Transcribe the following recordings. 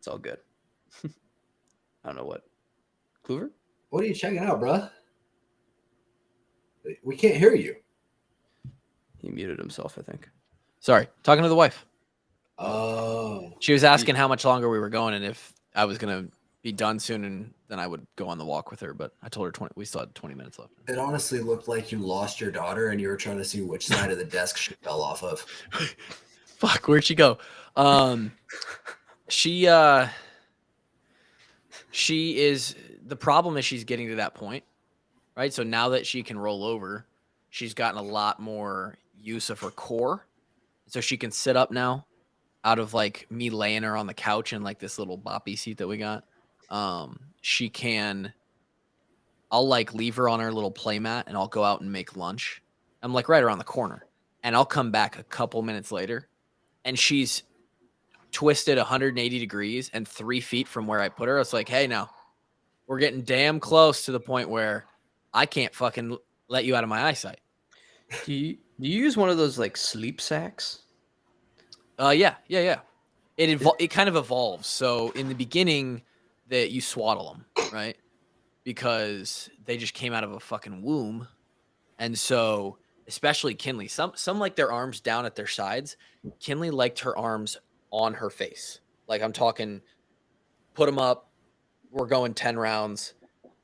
It's all good. I don't know what. KLUVER? What are you checking out, bro? We can't hear you. He muted himself, I think. Sorry, talking to the wife. Oh. She was asking how much longer we were going and if I was going to be done soon, and then I would go on the walk with her. But I told her we still had 20 minutes left. It honestly looked like you lost your daughter and you were trying to see which side of the desk she fell off of. Fuck, where'd she go? She is, the problem is she's getting to that point, right? So now that she can roll over, she's gotten a lot more use of her core. So she can sit up now out of like me laying her on the couch in like this little boppy seat that we got. She can, I'll like leave her on her little play mat and I'll go out and make lunch. I'm like right around the corner and I'll come back a couple minutes later and she's twisted 180 degrees and 3 feet from where I put her. It's like, hey, now we're getting damn close to the point where I can't fucking let you out of my eyesight. Do you use one of those like sleep sacks? Yeah. It kind of evolves. So in the beginning, that you swaddle them, right? Because they just came out of a fucking womb, and so especially Kinley, some like their arms down at their sides. Kinley liked her arms on her face. Like I'm talking, put them up. We're going 10 rounds.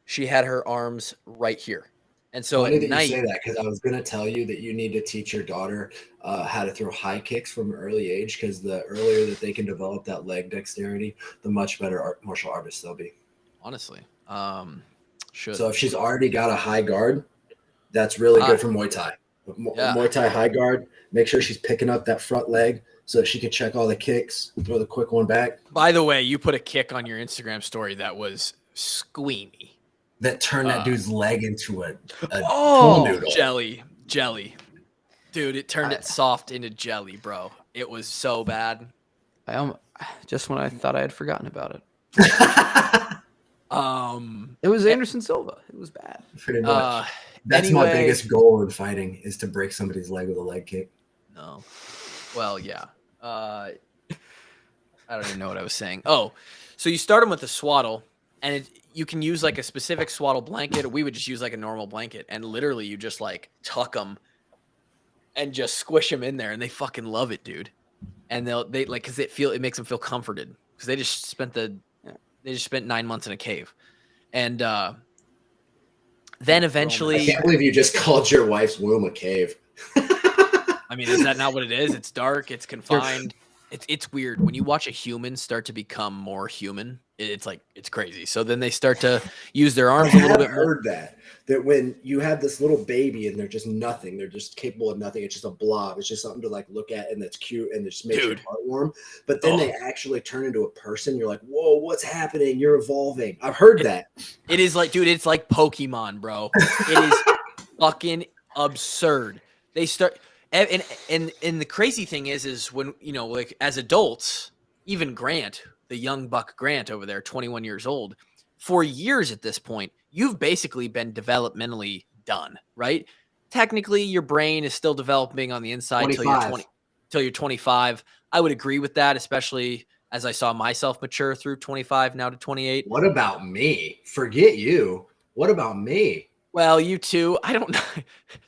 She had her arms right here. And so Funny at that night, you say that because I was going to tell you that you need to teach your daughter how to throw high kicks from an early age because the earlier that they can develop that leg dexterity, the much better martial artists they'll be. Honestly, So if she's already got a high guard, that's really good for Muay Thai. Muay Thai high guard, make sure she's picking up that front leg so that she can check all the kicks, throw the quick one back. By the way, you put a kick on your Instagram story that was squeamy. That turned that dude's leg into a pool noodle. Jelly. Dude, it turned it soft into jelly, bro. It was so bad. Just when I thought I had forgotten about it. It was Anderson Silva. It was bad. Pretty much. That's my biggest goal in fighting is to break somebody's leg with a leg kick. No. Well, yeah. I don't even know what I was saying. Oh, so you start them with a swaddle, and you can use like a specific swaddle blanket, or we would just use like a normal blanket, and literally you just like tuck them and just squish them in there, and they fucking love it, dude. And they like because it makes them feel comforted because they just spent 9 months in a cave, and then eventually I can't believe you just called your wife's womb a cave. I mean, is that not what it is? It's dark, it's confined. It's weird when you watch a human start to become more human. It's crazy. So then they start to use their arms a little bit more. I heard that when you have this little baby and they're just nothing, they're just capable of nothing. It's just a blob. It's just something to like look at and that's cute and it just makes your heart warm. But then they actually turn into a person. You're like, whoa, what's happening? You're evolving. I've heard that. It is like, dude, it's like Pokemon, bro. It is fucking absurd. They start. And the crazy thing is when, like as adults, even Grant, the young buck Grant over there, 21 years old, for years at this point, you've basically been developmentally done, right? Technically, your brain is still developing on the inside till you're 25. I would agree with that, especially as I saw myself mature through 25 now to 28. What about me? Forget you. What about me? Well, you too. I don't know.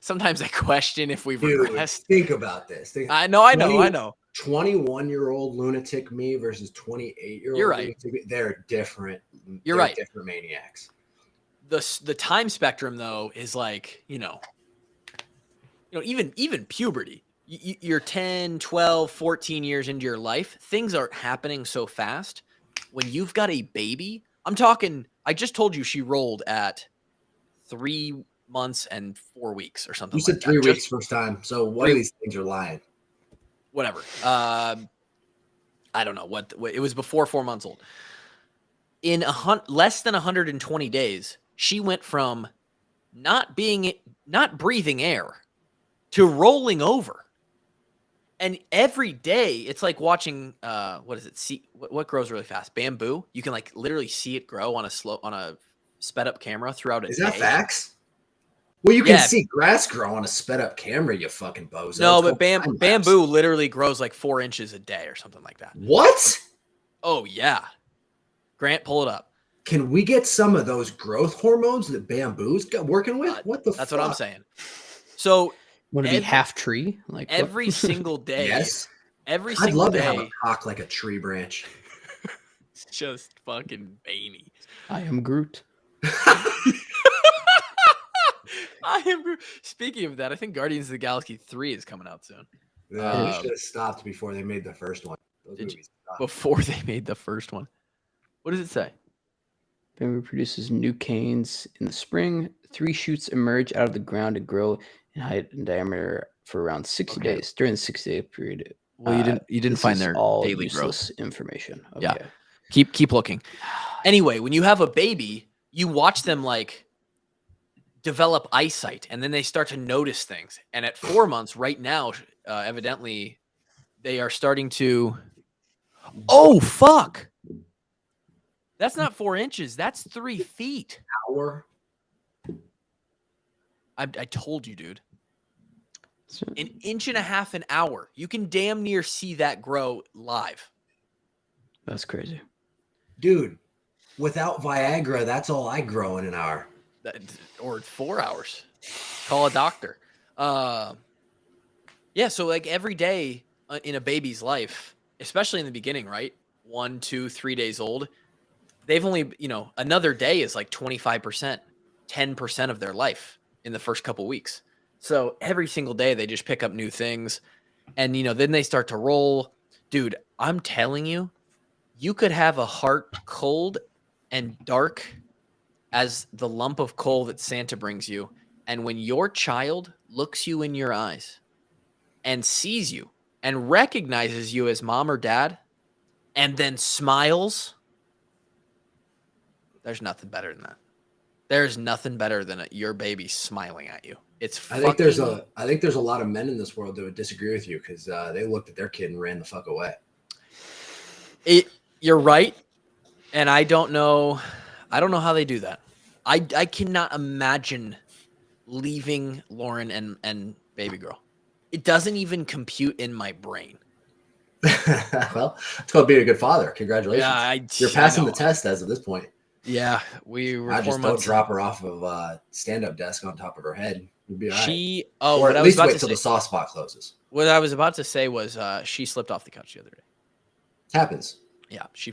Sometimes I question if we've regressed. Think about this. I know. 21-year-old lunatic me versus 28-year-old You're right. lunatic me, they're different. You're right. Different maniacs. The time spectrum, though, is like, even puberty. You're 10, 12, 14 years into your life. Things are happening so fast. When you've got a baby, I'm talking, I just told you she rolled at 3 months and 4 weeks or something. You said 3 weeks first time. So one of these things are lying. Whatever. I don't know what it was before 4 months old. In less than 120 days, she went from not breathing air to rolling over. And every day it's like watching, what is it? What grows really fast? Bamboo. You can like literally see it grow on a sped up camera throughout a day. Is that facts? Well, you can see grass grow on a sped up camera, you fucking bozo. No, but bamboo literally grows like 4 inches a day or something like that. What? Oh yeah. Grant, pull it up. Can we get some of those growth hormones that bamboo's got working with? What the That's fuck? what I'm saying. So Want to be half tree? Like what? every single day. Yes. Every I'd single love day. to have a cock like a tree branch. It's just fucking veiny. I am Groot. I am. Speaking of that, I think Guardians of the Galaxy 3 is coming out soon. Yeah, they should have stopped before they made the first one. Those movies suck. Before they made the first one. What does it say? Bamboo produces new canes in the spring. 3 shoots emerge out of the ground and grow in height and diameter for around 60 days. During the 60-day period. Well, you didn't find their all daily useless growth information. Okay. Yeah. Keep looking. Anyway, when you have a baby, you watch them like develop eyesight, and then they start to notice things. And at 4 months, right now, evidently, they are starting to. Oh fuck! That's not 4 inches. That's 3 feet. Hour. I told you, dude. So, An inch and a half an hour. You can damn near see that grow live. that's crazy. Dude, without Viagra, that's all I grow in an hour. Or 4 hours. Call a doctor. Yeah, so like every day in a baby's life, especially in the beginning, right? 1, 2, 3 days old, they've only, another day is like 25%, 10% of their life in the first couple weeks. So every single day they just pick up new things. And, then they start to roll. Dude, I'm telling you, you could have a heart cold and dark as the lump of coal that Santa brings you. And when your child looks you in your eyes and sees you and recognizes you as mom or dad and then smiles, there's nothing better than that. There's nothing better than your baby smiling at you. I think there's a lot of men in this world that would disagree with you because they looked at their kid and ran the fuck away. You're right, and I don't know how they do that. I cannot imagine leaving Lauren and baby girl. It doesn't even compute in my brain. Well, it's called being a good father. Congratulations. Yeah, you're passing the test as of this point. Yeah, we were. I just don't drop her off of a stand-up desk on top of her head. You'd be all right. Or at least wait till the soft spot closes. What I was about to say was she slipped off the couch the other day. Happens. Yeah, she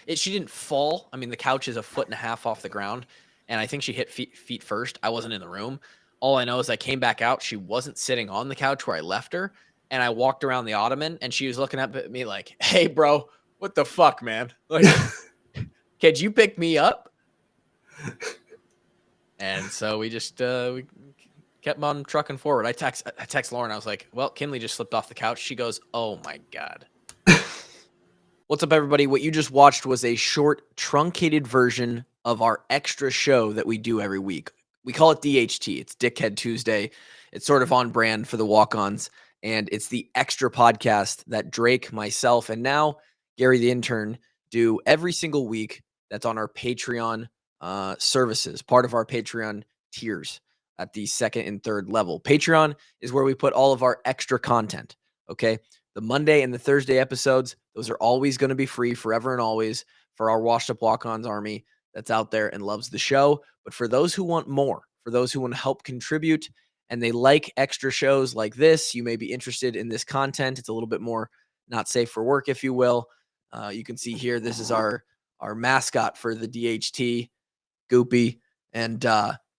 didn't fall. I mean, the couch is 1.5 feet off the ground, and I think she hit feet first. I wasn't in the room. All I know is I came back out. She wasn't sitting on the couch where I left her, and I walked around the ottoman, and she was looking up at me like, "Hey, bro, what the fuck, man? Like, kid, you pick me up?" And so we just we kept on trucking forward. I text Lauren. I was like, "Well, Kinley just slipped off the couch." She goes, "Oh my God." What's up, everybody? What you just watched was a short, truncated version of our extra show that we do every week. We call it DHT. It's Dickhead Tuesday. It's sort of on brand for the walk-ons, and it's the extra podcast that Drake, myself, and now Gary the intern do every single week. That's on our Patreon services, part of our Patreon tiers at the 2nd and 3rd level. Patreon is where we put all of our extra content, okay? The Monday and the Thursday episodes, those are always going to be free forever and always for our Washed Up Walk-Ons army that's out there and loves the show. But for those who want more, for those who want to help contribute and they like extra shows like this, you may be interested in this content. It's a little bit more not safe for work, if you will. You can see here, this is our mascot for the DHT, Goopy, and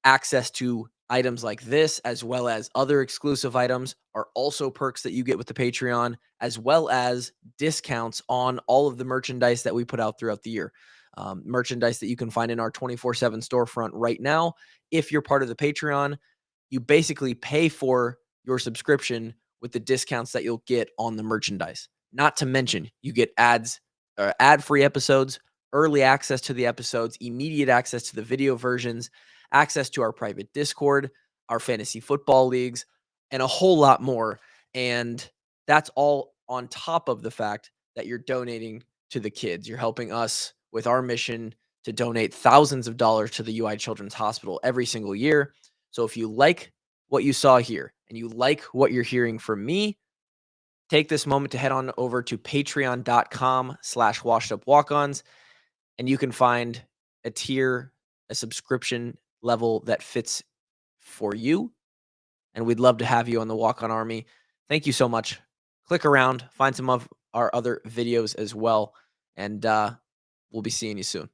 access to items like this, as well as other exclusive items, are also perks that you get with the Patreon, as well as discounts on all of the merchandise that we put out throughout the year. Merchandise that you can find in our 24/7 storefront right now. If you're part of the Patreon, you basically pay for your subscription with the discounts that you'll get on the merchandise. Not to mention, you get ad-free episodes, early access to the episodes, immediate access to the video versions, access to our private Discord, our fantasy football leagues, and a whole lot more. And that's all on top of the fact that you're donating to the kids. You're helping us with our mission to donate thousands of dollars to the UI Children's Hospital every single year. So if you like what you saw here and you like what you're hearing from me, take this moment to head on over to patreon.com/washedupwalkons. and you can find a tier, a subscription level that fits for you. And we'd love to have you on the Walk On Army. Thank you so much. Click around, find some of our other videos as well, and we'll be seeing you soon.